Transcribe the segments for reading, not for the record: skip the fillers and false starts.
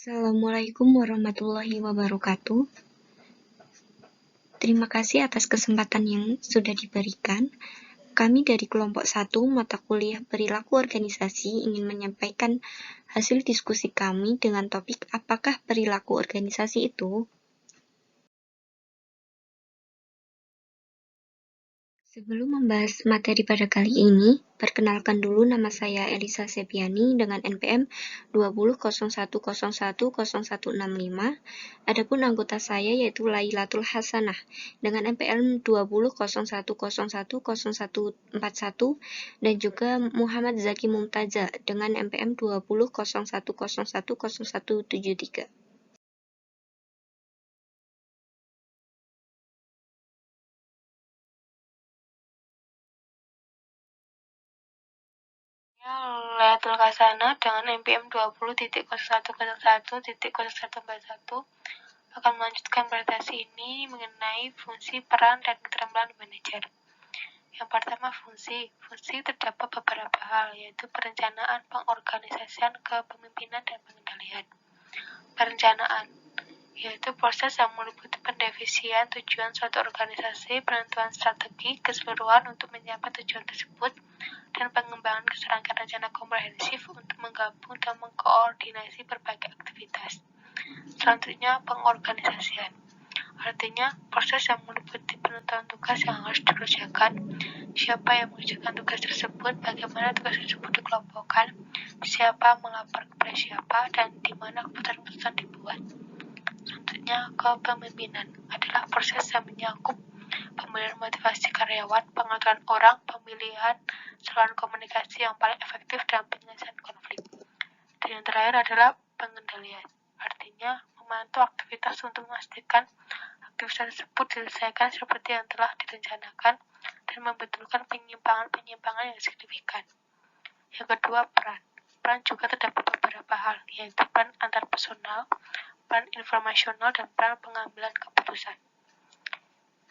Assalamualaikum warahmatullahi wabarakatuh. Terima kasih atas kesempatan yang sudah diberikan. Kami dari kelompok 1 mata kuliah Perilaku Organisasi ingin menyampaikan hasil diskusi kami dengan topik apakah perilaku organisasi itu? Sebelum membahas materi pada kali ini, perkenalkan dulu nama saya Elisa Sepiani dengan NPM 2001010165. Adapun anggota saya yaitu Lailatul Hasanah dengan NPM 2001010141 dan juga Muhammad Zaki Mumtaza dengan NPM 2001010173. Lailatul Hasanah dengan NPM 20.0101.0141 akan melanjutkan presentasi ini mengenai fungsi, peran, dan keterampilan manajer. Yang pertama, fungsi. Fungsi terdapat beberapa hal, yaitu perencanaan, pengorganisasian, kepemimpinan, dan pengendalian. Perencanaan yaitu proses yang meliputi pendefinisian tujuan suatu organisasi, penentuan strategi keseluruhan untuk mencapai tujuan tersebut, dan pengembangan keserangkaian rencana komprehensif untuk menggabung dan mengkoordinasi berbagai aktivitas. Selanjutnya, pengorganisasian. Artinya, proses yang meliputi penentuan tugas yang harus dikerjakan, siapa yang mengerjakan tugas tersebut, bagaimana tugas tersebut dikelompokkan, siapa melapor kepada siapa, dan di mana keputusan-keputusan dibuat. Selanjutnya, kepemimpinan adalah proses yang menyangkut pemilihan motivasi karyawan, pengaturan orang, pemilihan saluran komunikasi yang paling efektif dalam penyelesaian konflik. Dan yang terakhir adalah pengendalian. Artinya, memantau aktivitas untuk memastikan aktivitas tersebut diselesaikan seperti yang telah direncanakan dan membetulkan penyimpangan-penyimpangan yang signifikan. Yang kedua, peran. Peran juga terdapat beberapa hal, yaitu peran antar personal, peran informasional, dan peran pengambilan keputusan.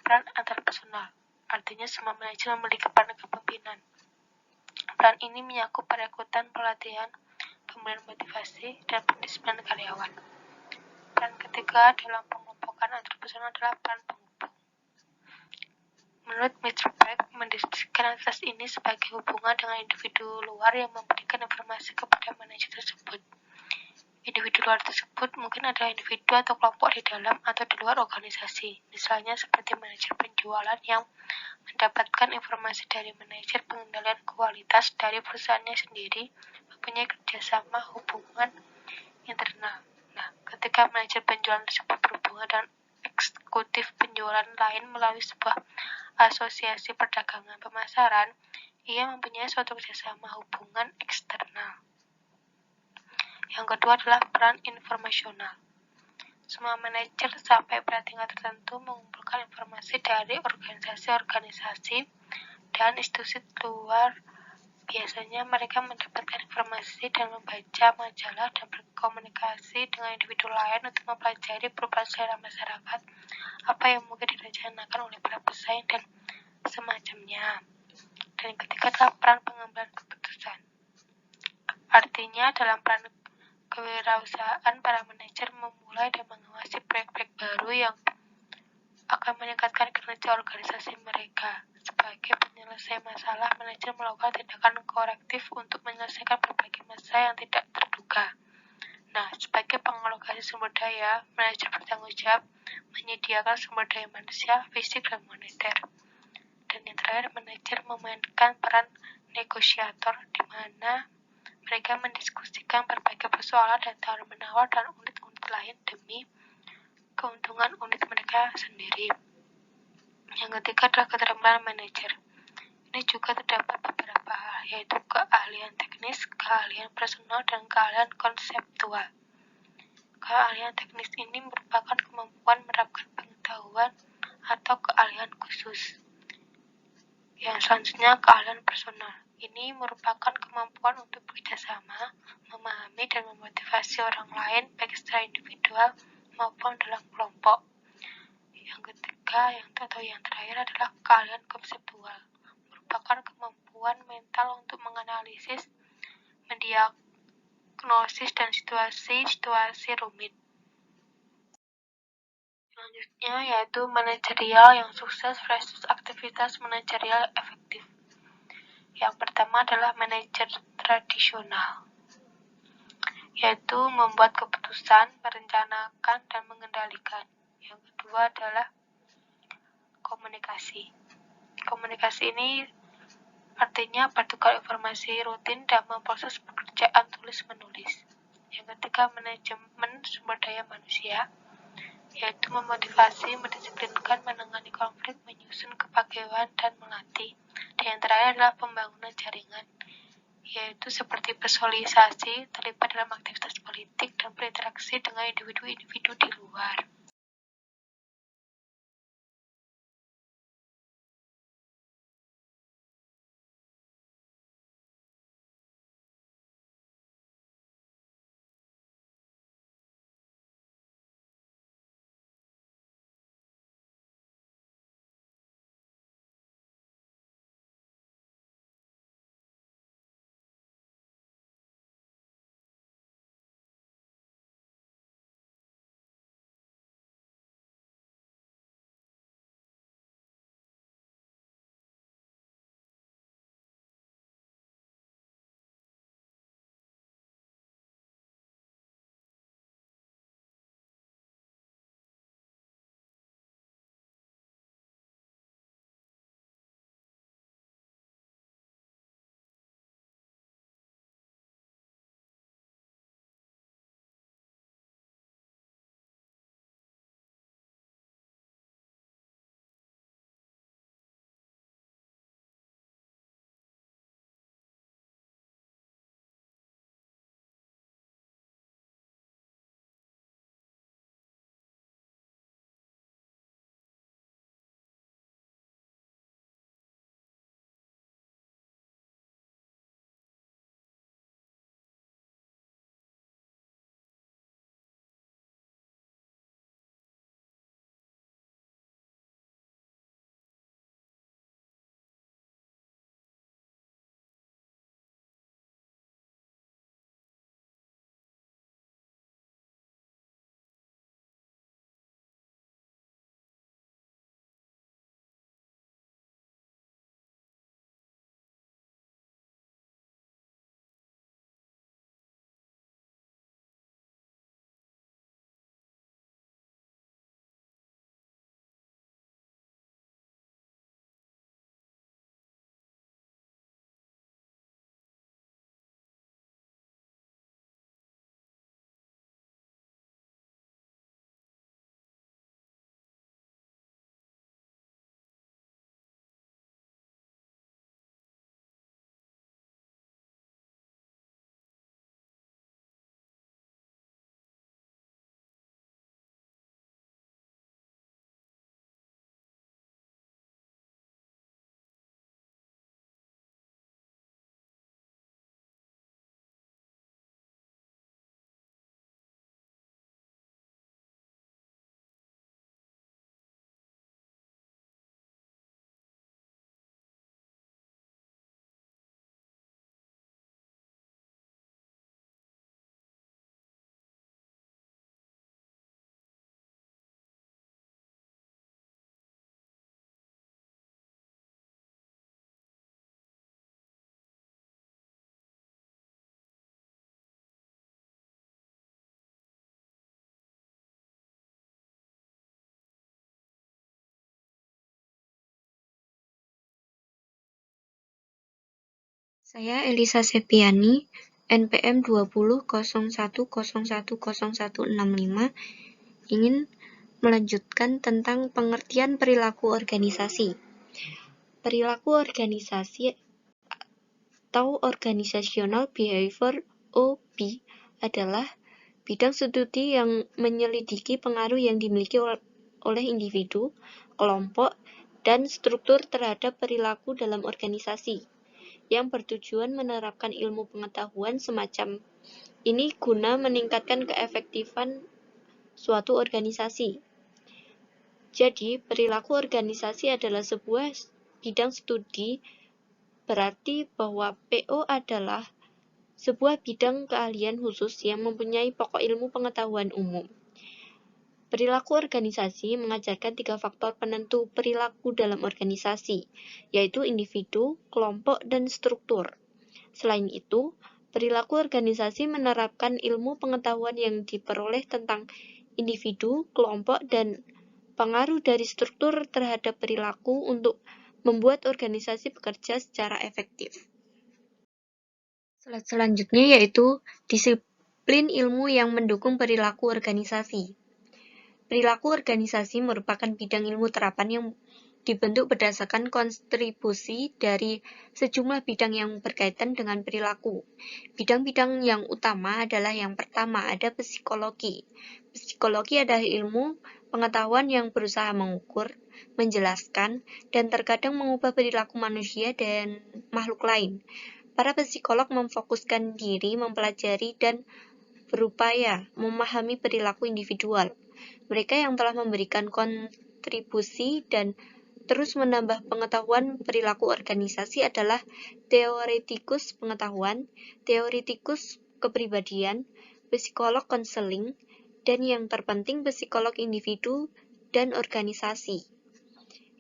Peran antar personal, artinya semua manajer memiliki peran kepemimpinan. Peran ini menyangkut perekrutan, pelatihan, pemberian motivasi, dan pendisiplinan karyawan. Peran ketiga dalam pengelompokan antar personal adalah peran penghubung. Menurut Mr. Beck, mendeskripsikan aktivitas ini sebagai hubungan dengan individu luar yang memberikan informasi kepada manajer tersebut. Individu luar tersebut mungkin adalah individu atau kelompok di dalam atau di luar organisasi, misalnya seperti manajer penjualan yang mendapatkan informasi dari manajer pengendalian kualitas dari perusahaannya sendiri, mempunyai kerjasama hubungan internal. Nah, ketika manajer penjualan tersebut berhubungan dengan eksekutif penjualan lain melalui sebuah asosiasi perdagangan pemasaran, ia mempunyai suatu kerjasama hubungan eksternal. Yang kedua adalah peran informasional. Semua manajer sampai pada tingkat tertentu mengumpulkan informasi dari organisasi-organisasi dan institusi luar. Biasanya mereka mendapatkan informasi dan membaca majalah dan berkomunikasi dengan individu lain untuk mempelajari perubahan selera masyarakat, apa yang mungkin direncanakan oleh para pesaing, dan semacamnya. Dan yang ketiga adalah peran pengambilan keputusan. Artinya dalam peran kewirausahaan, para manajer memulai dan mengawasi proyek-proyek baru yang akan meningkatkan kinerja organisasi mereka. Sebagai penyelesai masalah, manajer melakukan tindakan korektif untuk menyelesaikan berbagai masalah yang tidak terduga. Nah, sebagai pengalokasi sumber daya, manajer bertanggung jawab menyediakan sumber daya manusia, fisik, dan moneter. Dan yang terakhir, manajer memainkan peran negosiator, di mana mereka mendiskusikan berbagai persoalan dan tawar-menawar dengan unit-unit lain demi keuntungan unit mereka sendiri. Yang ketiga adalah keterampilan manajer. Ini juga terdapat beberapa hal, yaitu keahlian teknis, keahlian personal, dan keahlian konseptual. Keahlian teknis ini merupakan kemampuan menerapkan pengetahuan atau keahlian khusus. Yang selanjutnya, keahlian personal. Ini merupakan kemampuan untuk bekerjasama, memahami, dan memotivasi orang lain, baik secara individual maupun dalam kelompok. Yang ketiga, yang terakhir adalah keahlian konseptual. Merupakan kemampuan mental untuk menganalisis, diagnosis dan situasi rumit. Selanjutnya yaitu manajerial yang sukses versus aktivitas manajerial efektif. Yang pertama adalah manajer tradisional, yaitu membuat keputusan, merencanakan, dan mengendalikan. Yang kedua adalah komunikasi. Komunikasi ini artinya bertukar informasi rutin dan memproses pekerjaan tulis-menulis. Yang ketiga, manajemen sumber daya manusia, yaitu memotivasi, mendisiplinkan, menangani konflik, menyusun kepegawaian, dan melatih. Dan yang terakhir adalah pembangunan jaringan, yaitu seperti bersosialisasi, terlibat dalam aktivitas politik, dan berinteraksi dengan individu-individu di luar. Saya Elisa Septiani, NPM 2001010165, ingin melanjutkan tentang pengertian perilaku organisasi. Perilaku organisasi atau Organizational Behavior (OB) adalah bidang studi yang menyelidiki pengaruh yang dimiliki oleh individu, kelompok, dan struktur terhadap perilaku dalam organisasi, yang bertujuan menerapkan ilmu pengetahuan semacam ini guna meningkatkan keefektifan suatu organisasi. Jadi, perilaku organisasi adalah sebuah bidang studi, berarti bahwa PO adalah sebuah bidang keahlian khusus yang mempunyai pokok ilmu pengetahuan umum. Perilaku organisasi mengajarkan 3 faktor penentu perilaku dalam organisasi, yaitu individu, kelompok, dan struktur. Selain itu, perilaku organisasi menerapkan ilmu pengetahuan yang diperoleh tentang individu, kelompok, dan pengaruh dari struktur terhadap perilaku untuk membuat organisasi bekerja secara efektif. Slide selanjutnya yaitu disiplin ilmu yang mendukung perilaku organisasi. Perilaku organisasi merupakan bidang ilmu terapan yang dibentuk berdasarkan kontribusi dari sejumlah bidang yang berkaitan dengan perilaku. Bidang-bidang yang utama adalah yang pertama, ada psikologi. Psikologi adalah ilmu pengetahuan yang berusaha mengukur, menjelaskan, dan terkadang mengubah perilaku manusia dan makhluk lain. Para psikolog memfokuskan diri mempelajari dan berupaya memahami perilaku individual. Mereka yang telah memberikan kontribusi dan terus menambah pengetahuan perilaku organisasi adalah teoretikus pengetahuan, teoretikus kepribadian, psikolog konseling, dan yang terpenting psikolog individu dan organisasi.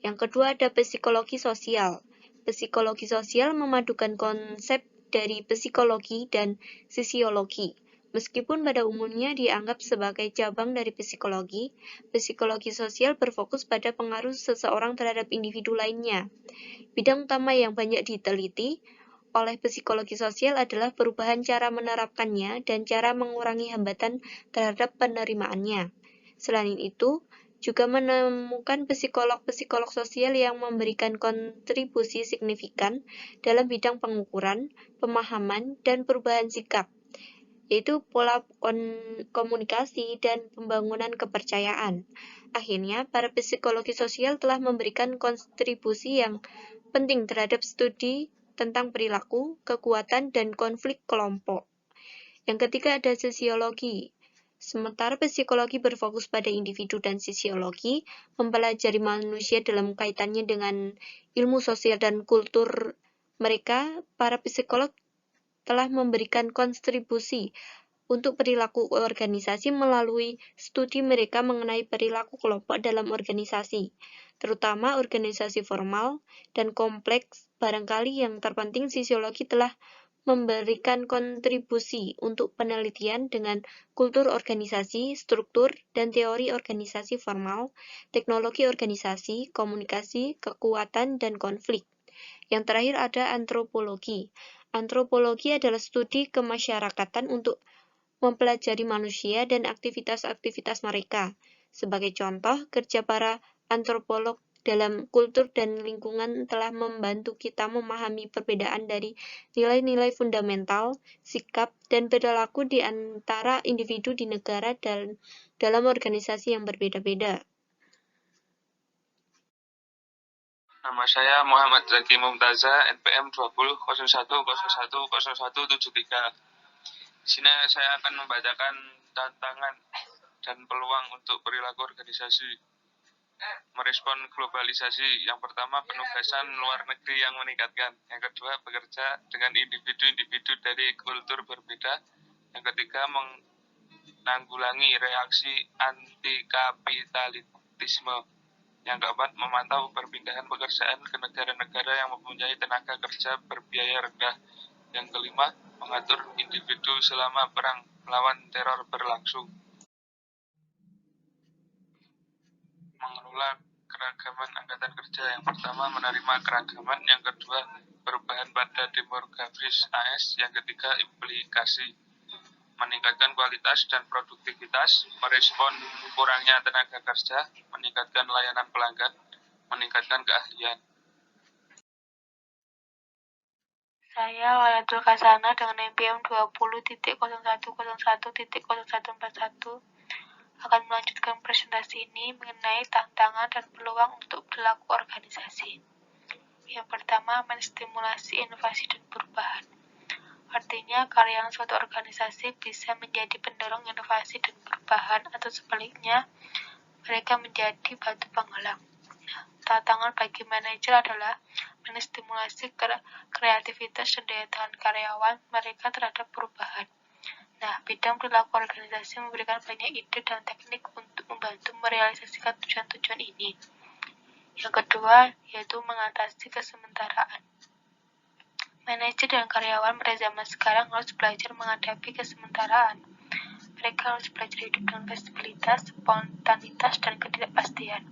Yang kedua ada psikologi sosial. Psikologi sosial memadukan konsep dari psikologi dan sosiologi. Meskipun pada umumnya dianggap sebagai cabang dari psikologi, psikologi sosial berfokus pada pengaruh seseorang terhadap individu lainnya. Bidang utama yang banyak diteliti oleh psikologi sosial adalah perubahan cara menerapkannya dan cara mengurangi hambatan terhadap penerimaannya. Selain itu, juga menemukan psikolog-psikolog sosial yang memberikan kontribusi signifikan dalam bidang pengukuran, pemahaman, dan perubahan sikap, yaitu pola komunikasi dan pembangunan kepercayaan. Akhirnya, para psikologi sosial telah memberikan kontribusi yang penting terhadap studi tentang perilaku, kekuatan, dan konflik kelompok. Yang ketiga ada sosiologi. Sementara psikologi berfokus pada individu dan sosiologi, mempelajari manusia dalam kaitannya dengan ilmu sosial dan kultur mereka, para psikolog telah memberikan kontribusi untuk perilaku organisasi melalui studi mereka mengenai perilaku kelompok dalam organisasi, terutama organisasi formal dan kompleks. Barangkali yang terpenting sosiologi telah memberikan kontribusi untuk penelitian dengan kultur organisasi, struktur, dan teori organisasi formal, teknologi organisasi, komunikasi, kekuatan, dan konflik. Yang terakhir ada antropologi. Antropologi adalah studi kemasyarakatan untuk mempelajari manusia dan aktivitas-aktivitas mereka. Sebagai contoh, kerja para antropolog dalam kultur dan lingkungan telah membantu kita memahami perbedaan dari nilai-nilai fundamental, sikap, dan perilaku di antara individu di negara dan dalam organisasi yang berbeda-beda. Nama saya Muhammad Zaki Mumtaza, NPM 20.01.01.0173. Di sini saya akan membacakan tantangan dan peluang untuk perilaku organisasi. Merespon globalisasi. Yang pertama, penugasan luar negeri yang meningkatkan. Yang kedua, bekerja dengan individu-individu dari kultur berbeda. Yang ketiga, menanggulangi reaksi anti-kapitalisme. Yang keempat, memantau perpindahan pekerjaan ke negara-negara yang mempunyai tenaga kerja berbiaya rendah. Yang kelima, mengatur individu selama perang melawan teror berlangsung. Mengelola keragaman angkatan kerja. Yang pertama, menerima keragaman. Yang kedua, perubahan pada demografis AS. Yang ketiga, implikasi. Meningkatkan kualitas dan produktivitas, merespon kurangnya tenaga kerja, meningkatkan layanan pelanggan, meningkatkan keahlian. Saya Walatul Kasana dengan NPM 20.01.01.0141 akan melanjutkan presentasi ini mengenai tantangan dan peluang untuk perilaku organisasi. Yang pertama, menstimulasi inovasi dan perubahan. Artinya, karyawan suatu organisasi bisa menjadi pendorong inovasi dan perubahan, atau sebaliknya, mereka menjadi batu penghalang. Tantangan bagi manajer adalah menstimulasi kreativitas dan daya tahan karyawan mereka terhadap perubahan. Nah, bidang perilaku organisasi memberikan banyak ide dan teknik untuk membantu merealisasikan tujuan-tujuan ini. Yang kedua, yaitu mengatasi kesementaraan. Manajer dan karyawan pada zaman sekarang harus belajar menghadapi kesementaraan. Mereka harus belajar hidup dengan fleksibilitas, spontanitas, dan ketidakpastian.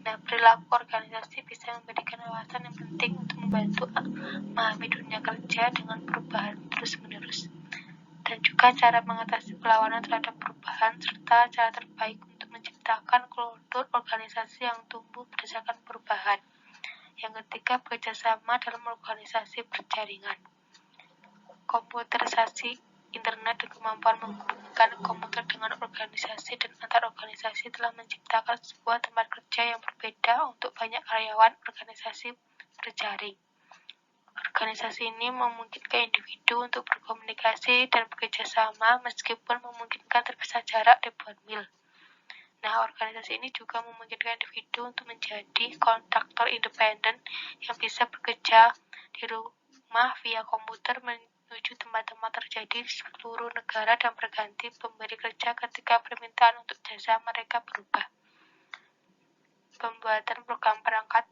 Nah, perilaku organisasi bisa memberikan wawasan yang penting untuk membantu memahami dunia kerja dengan perubahan terus-menerus, dan juga cara mengatasi perlawanan terhadap perubahan, serta cara terbaik untuk menciptakan kultur organisasi yang tumbuh berdasarkan perubahan. Yang ketiga, bekerjasama dalam organisasi berjaringan. Komputerisasi internet dan kemampuan menghubungkan komputer dengan organisasi dan antar organisasi telah menciptakan sebuah tempat kerja yang berbeda untuk banyak karyawan organisasi berjaring. Organisasi ini memungkinkan individu untuk berkomunikasi dan bekerja sama meskipun memungkinkan terpisah jarak ribuan mil. Nah, organisasi ini juga memungkinkan individu untuk menjadi kontraktor independen yang bisa bekerja di rumah via komputer menuju tempat-tempat terjadi di seluruh negara dan berganti pemberi kerja ketika permintaan untuk jasa mereka berubah. Pembuatan program perangkat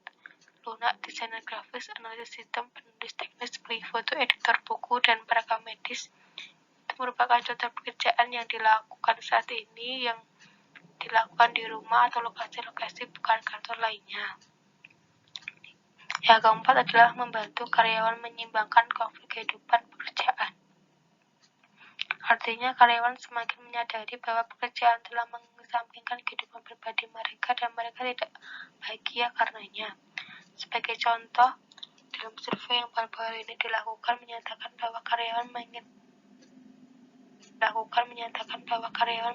lunak, desainer grafis, analisis sistem, penulis teknis, foto, editor buku, dan perekam medis itu merupakan contoh pekerjaan yang dilakukan saat ini yang dilakukan di rumah atau lokasi-lokasi bukan kantor lainnya. Yang keempat adalah membantu karyawan menyeimbangkan konflik kehidupan pekerjaan. Artinya karyawan semakin menyadari bahwa pekerjaan telah mengesampingkan kehidupan pribadi mereka dan mereka tidak bahagia karenanya. Sebagai contoh, dalam survei yang baru-baru ini dilakukan menyatakan bahwa karyawan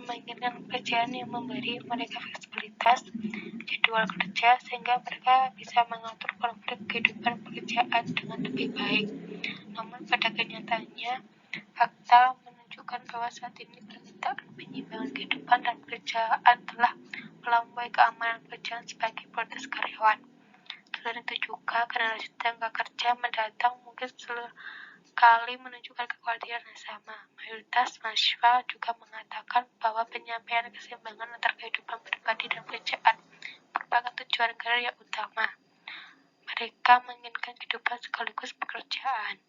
menginginkan pekerjaan yang memberi mereka fleksibilitas jadwal kerja sehingga mereka bisa mengatur konflik kehidupan pekerjaan dengan lebih baik. Namun pada kenyataannya, fakta menunjukkan bahwa saat ini permintaan penyimbangan kehidupan dan pekerjaan telah melampaui keamanan pekerjaan sebagai prioritas karyawan. Selain itu juga, generasi tenaga kerja mendatang mungkin sekali menunjukkan kekhawatiran yang sama. Mayoritas mahasiswa juga mengatakan bahwa penyampaian keseimbangan antara kehidupan pribadi dan pekerjaan merupakan tujuan karir yang utama. Mereka menginginkan kehidupan sekaligus pekerjaan.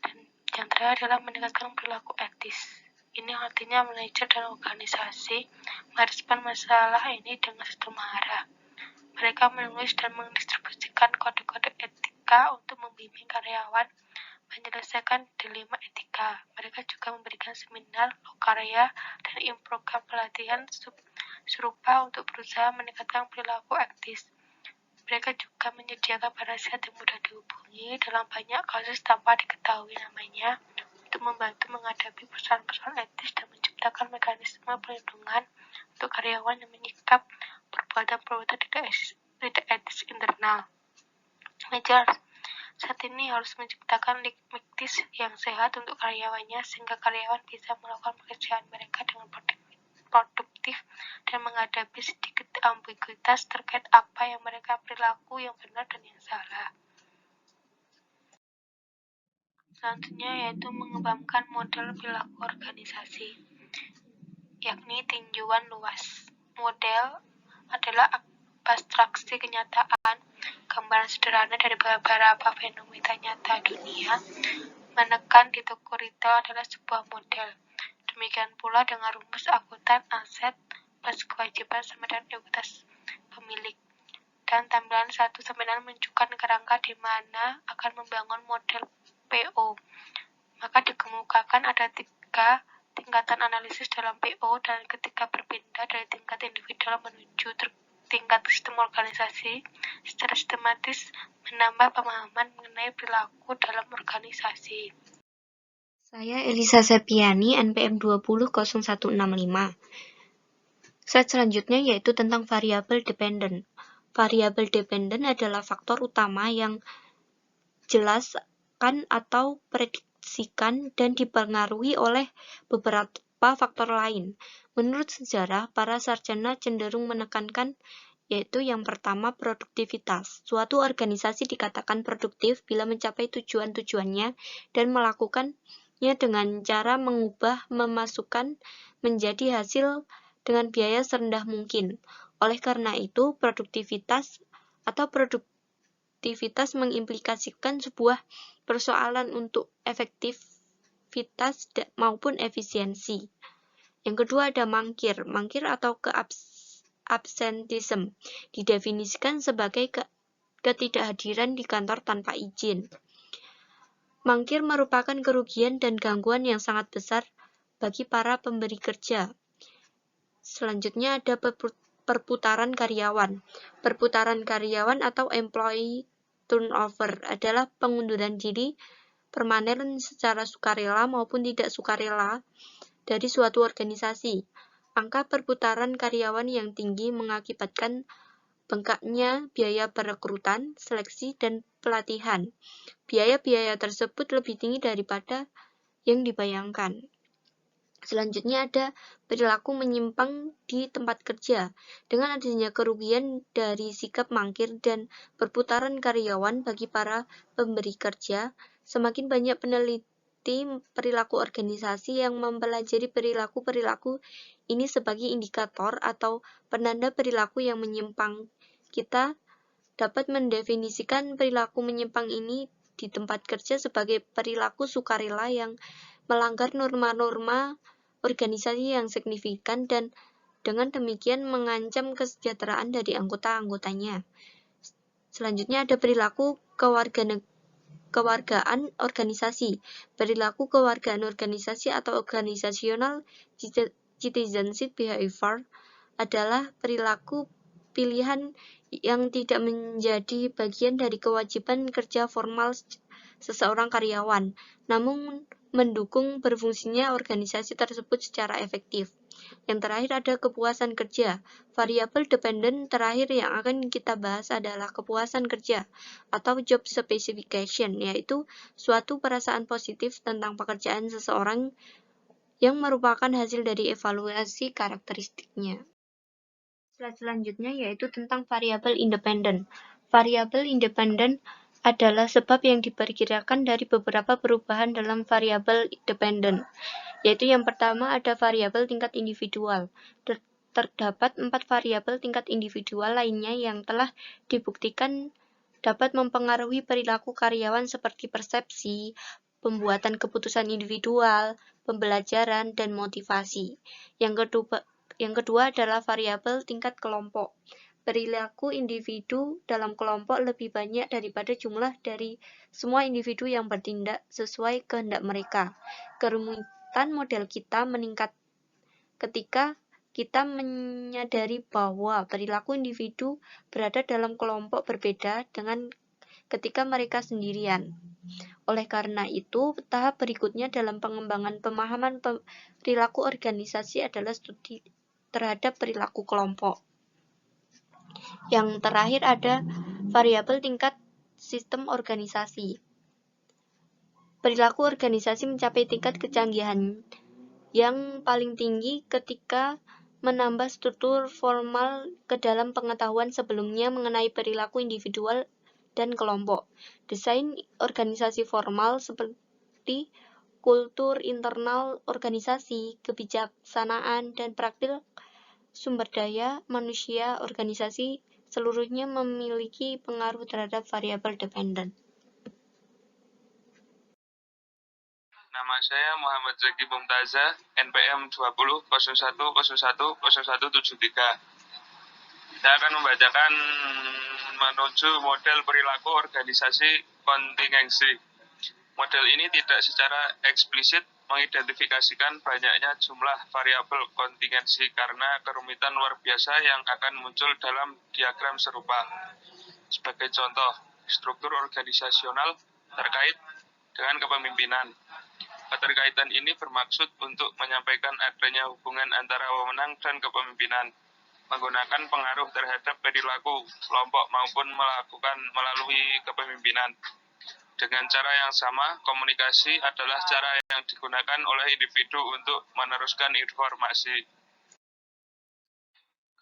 Dan yang terakhir adalah meningkatkan perilaku etis. Ini artinya manajer dan organisasi merespon masalah ini dengan sederhana. Mereka menulis dan mendistribusikan kode-kode etika untuk membimbing karyawan menyelesaikan dilema etika. Mereka juga memberikan seminar, lokarya, dan program pelatihan serupa untuk berusaha meningkatkan perilaku etis. Mereka juga menyediakan penasihat yang mudah dihubungi dalam banyak kasus tanpa diketahui namanya untuk membantu menghadapi persoalan-persoalan etis dan menciptakan mekanisme perlindungan untuk karyawan yang menyikap perbuatan-perbuatan tidak etis internal. Manajer saat ini harus menciptakan etis yang sehat untuk karyawannya sehingga karyawan bisa melakukan pekerjaan mereka dengan produktif dan menghadapi sedikit ambiguitas terkait apa yang mereka perilaku yang benar dan yang salah. Selanjutnya yaitu mengembangkan model perilaku organisasi, yakni tinjauan luas. Model adalah abstraksi kenyataan, gambaran sederhana dari beberapa fenomena nyata dunia. Menekan di toko retail adalah sebuah model. Demikian pula dengan rumus akuntan aset plus kewajiban sama dengan ekuitas pemilik. Dan tampilan 1-6 menunjukkan kerangka di mana akan membangun model PO. Maka dikemukakan ada 3 tingkatan analisis dalam PO dan ketika berpindah dari tingkat individual menuju tingkat sistem organisasi secara sistematis menambah pemahaman mengenai perilaku dalam organisasi. Saya Elisa Septiani, NPM 200165. Slide selanjutnya yaitu tentang variabel dependen. Variabel dependen adalah faktor utama yang jelaskan atau prediksikan dan dipengaruhi oleh beberapa faktor lain. Menurut sejarah, para sarjana cenderung menekankan yaitu yang pertama produktivitas. Suatu organisasi dikatakan produktif bila mencapai tujuan-tujuannya dan melakukannya dengan cara mengubah, memasukkan menjadi hasil dengan biaya serendah mungkin. Oleh karena itu, produktivitas mengimplikasikan sebuah persoalan untuk efektivitas maupun efisiensi. Yang kedua ada mangkir. Mangkir atau absentism didefinisikan sebagai ketidakhadiran di kantor tanpa izin. Mangkir merupakan kerugian dan gangguan yang sangat besar bagi para pemberi kerja. Selanjutnya ada perputaran karyawan. Perputaran karyawan atau employee turnover adalah pengunduran diri permanen secara sukarela maupun tidak sukarela dari suatu organisasi. Angka perputaran karyawan yang tinggi mengakibatkan bengkaknya biaya perekrutan, seleksi, dan pelatihan. Biaya-biaya tersebut lebih tinggi daripada yang dibayangkan. Selanjutnya ada perilaku menyimpang di tempat kerja. Dengan adanya kerugian dari sikap mangkir dan perputaran karyawan bagi para pemberi kerja, semakin banyak peneliti perilaku organisasi yang mempelajari perilaku-perilaku ini sebagai indikator atau penanda perilaku yang menyimpang. Kita dapat mendefinisikan perilaku menyimpang ini di tempat kerja sebagai perilaku sukarela yang melanggar norma-norma organisasi yang signifikan dan dengan demikian mengancam kesejahteraan dari anggota-anggotanya. Selanjutnya ada perilaku kewargaan organisasi. Perilaku kewargaan organisasi atau organizational citizenship behavior adalah perilaku pilihan yang tidak menjadi bagian dari kewajiban kerja formal seseorang karyawan, namun mendukung berfungsinya organisasi tersebut secara efektif. Yang terakhir ada kepuasan kerja. Variabel dependen terakhir yang akan kita bahas adalah kepuasan kerja atau job specification, yaitu suatu perasaan positif tentang pekerjaan seseorang yang merupakan hasil dari evaluasi karakteristiknya. Slide selanjutnya yaitu tentang variabel independen. Variabel independen adalah sebab yang diperkirakan dari beberapa perubahan dalam variabel dependen, yaitu yang pertama ada variabel tingkat individual. Terdapat 4 variabel tingkat individual lainnya yang telah dibuktikan dapat mempengaruhi perilaku karyawan seperti persepsi, pembuatan keputusan individual, pembelajaran, dan motivasi. Yang kedua adalah variabel tingkat kelompok. Perilaku individu dalam kelompok lebih banyak daripada jumlah dari semua individu yang bertindak sesuai kehendak mereka. Kerumitan model kita meningkat ketika kita menyadari bahwa perilaku individu berada dalam kelompok berbeda dengan ketika mereka sendirian. Oleh karena itu, tahap berikutnya dalam pengembangan pemahaman perilaku organisasi adalah studi terhadap perilaku kelompok. Yang terakhir ada variabel tingkat sistem organisasi. Perilaku organisasi mencapai tingkat kecanggihan yang paling tinggi ketika menambah struktur formal ke dalam pengetahuan sebelumnya mengenai perilaku individual dan kelompok. Desain organisasi formal seperti kultur internal organisasi, kebijaksanaan, dan praktik sumber daya manusia organisasi seluruhnya memiliki pengaruh terhadap variabel dependen. Nama saya Muhammad Zaki Mumtaza, NPM 20.01.01.0173. Saya akan membacakan menuju model perilaku organisasi kontingensi. Model ini tidak secara eksplisit mengidentifikasikan banyaknya jumlah variabel kontingensi karena kerumitan luar biasa yang akan muncul dalam diagram serupa. Sebagai contoh, struktur organisasional terkait dengan kepemimpinan. Keterkaitan ini bermaksud untuk menyampaikan adanya hubungan antara wewenang dan kepemimpinan, menggunakan pengaruh terhadap perilaku kelompok maupun melakukan melalui kepemimpinan. Dengan cara yang sama, komunikasi adalah cara yang digunakan oleh individu untuk meneruskan informasi.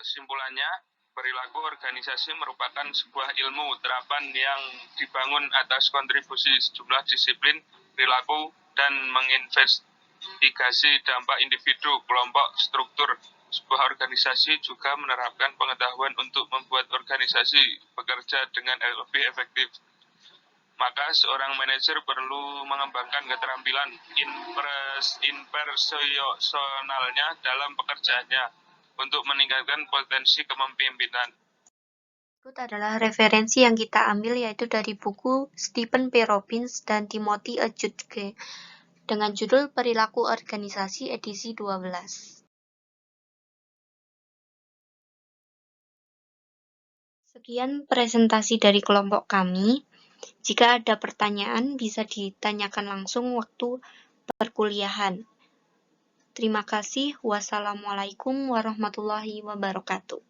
Kesimpulannya, Perilaku organisasi merupakan sebuah ilmu terapan yang dibangun atas kontribusi sejumlah disiplin perilaku dan menginvestigasi dampak individu, kelompok, struktur. Sebuah organisasi juga menerapkan pengetahuan untuk membuat organisasi bekerja dengan lebih efektif. Maka seorang manajer perlu mengembangkan keterampilan interpersonalnya dalam pekerjaannya untuk meningkatkan potensi kepemimpinan. Berikut adalah referensi yang kita ambil, yaitu dari buku Stephen P. Robbins dan Timothy A. Judge dengan judul Perilaku Organisasi edisi 12. Sekian presentasi dari kelompok kami. Jika ada pertanyaan, bisa ditanyakan langsung waktu perkuliahan. Terima kasih. Wassalamualaikum warahmatullahi wabarakatuh.